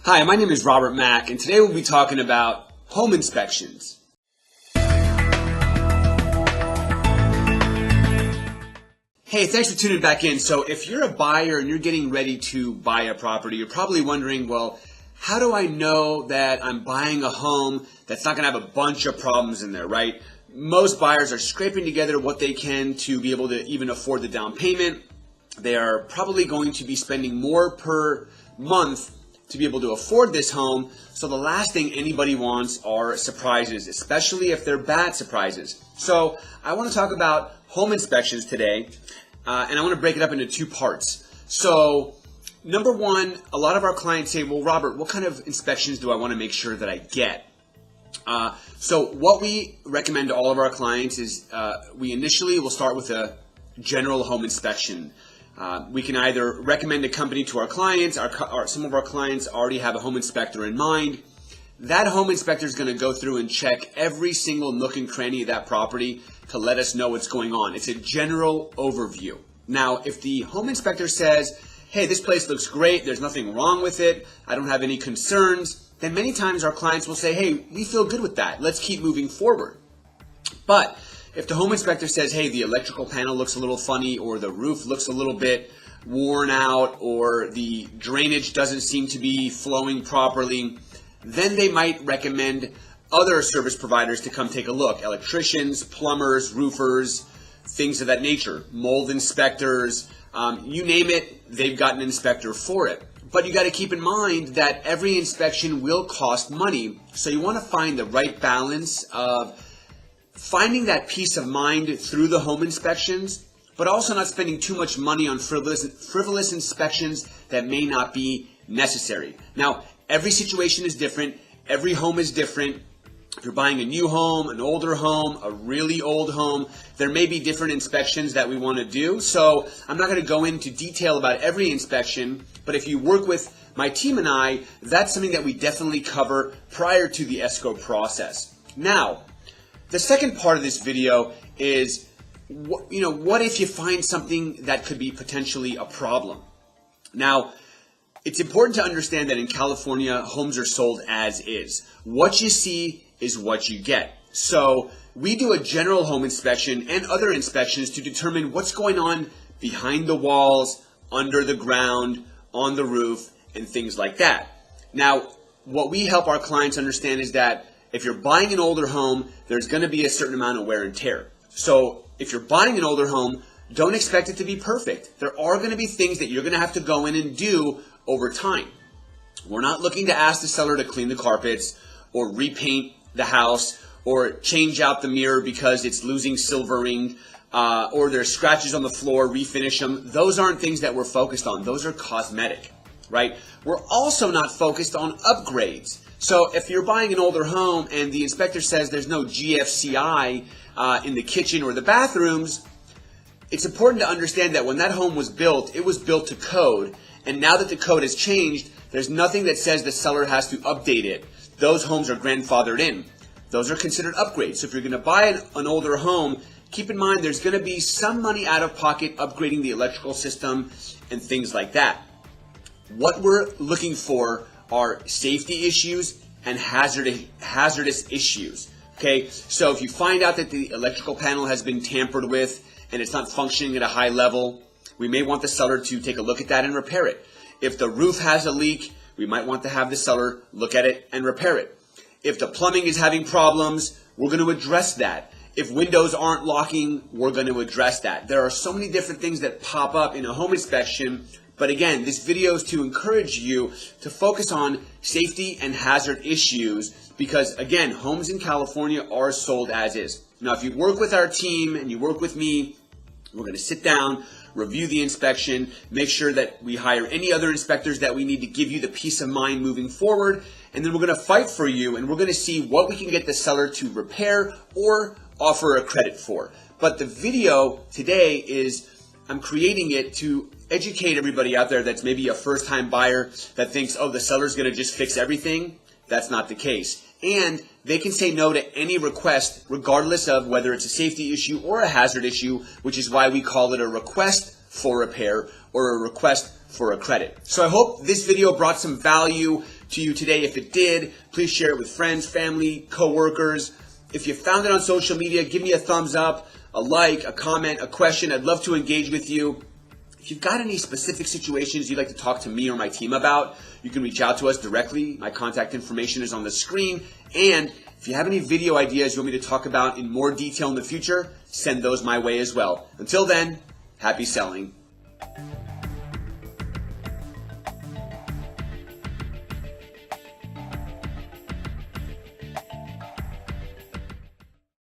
Hi, my name is Robert Mack, and today we'll be talking about home inspections. Hey, thanks for tuning back in. So if you're a buyer and you're getting ready to buy a property, you're probably wondering, well, how do I know that I'm buying a home that's not going to have a bunch of problems in there, right? Most buyers are scraping together what they can to be able to even afford the down payment. They are probably going to be spending more per month to be able to afford this home. So the last thing anybody wants are surprises, especially if they're bad surprises. So I want to talk about home inspections today, and I want to break it up into two parts. So number one, a lot of our clients say, well, Robert, what kind of inspections do I want to make sure that I get? So what we recommend to all of our clients is we initially will start with a general home inspection. We can either recommend a company to our clients, some of our clients already have a home inspector in mind. That home inspector is going to go through and check every single nook and cranny of that property to let us know what's going on. It's a general overview. Now, if the home inspector says, hey, this place looks great, there's nothing wrong with it, I don't have any concerns, then many times our clients will say, hey, we feel good with that, let's keep moving forward. But if the home inspector says, hey, the electrical panel looks a little funny, or the roof looks a little bit worn out, or the drainage doesn't seem to be flowing properly, then they might recommend other service providers to come take a look. Electricians, plumbers, roofers, things of that nature, mold inspectors, you name it, they've got an inspector for it. But you got to keep in mind that every inspection will cost money. So you want to find the right balance of finding that peace of mind through the home inspections, but also not spending too much money on frivolous inspections that may not be necessary. Now, every situation is different. Every home is different. If you're buying a new home, an older home, a really old home, there may be different inspections that we want to do. So I'm not going to go into detail about every inspection, but if you work with my team and I, that's something that we definitely cover prior to the escrow process. Now, the second part of this video is, what if you find something that could be potentially a problem? Now, it's important to understand that in California, homes are sold as is. What you see is what you get. So we do a general home inspection and other inspections to determine what's going on behind the walls, under the ground, on the roof, and things like that. Now, what we help our clients understand is that if you're buying an older home, there's going to be a certain amount of wear and tear. So if you're buying an older home, don't expect it to be perfect. There are going to be things that you're going to have to go in and do over time. We're not looking to ask the seller to clean the carpets or repaint the house or change out the mirror because it's losing silvering or there's scratches on the floor, refinish them. Those aren't things that we're focused on. Those are cosmetic, right? We're also not focused on upgrades. So if you're buying an older home and the inspector says there's no GFCI in the kitchen or the bathrooms, it's important to understand that when that home was built, it was built to code. And now that the code has changed, there's nothing that says the seller has to update it. Those homes are grandfathered in. Those are considered upgrades. So if you're going to buy an older home, keep in mind there's going to be some money out of pocket upgrading the electrical system and things like that. What we're looking for are safety issues and hazardous issues. Okay, so if you find out that the electrical panel has been tampered with and it's not functioning at a high level, we may want the seller to take a look at that and repair it. If the roof has a leak, we might want to have the seller look at it and repair it. If the plumbing is having problems, we're going to address that. If windows aren't locking, we're going to address that. There are so many different things that pop up in a home inspection. But again, this video is to encourage you to focus on safety and hazard issues because, again, homes in California are sold as is. Now, if you work with our team and you work with me, we're going to sit down, review the inspection, make sure that we hire any other inspectors that we need to give you the peace of mind moving forward, and then we're going to fight for you and we're going to see what we can get the seller to repair or offer a credit for. But the video today is, I'm creating it to educate everybody out there that's maybe a first-time buyer that thinks, oh, the seller's going to just fix everything. That's not the case. And they can say no to any request regardless of whether it's a safety issue or a hazard issue, which is why we call it a request for repair or a request for a credit. So I hope this video brought some value to you today. If it did, please share it with friends, family, coworkers. If you found it on social media, give me a thumbs up, a like, a comment, a question. I'd love to engage with you. If you've got any specific situations you'd like to talk to me or my team about, you can reach out to us directly. My contact information is on the screen. And if you have any video ideas you want me to talk about in more detail in the future, send those my way as well. Until then, happy selling.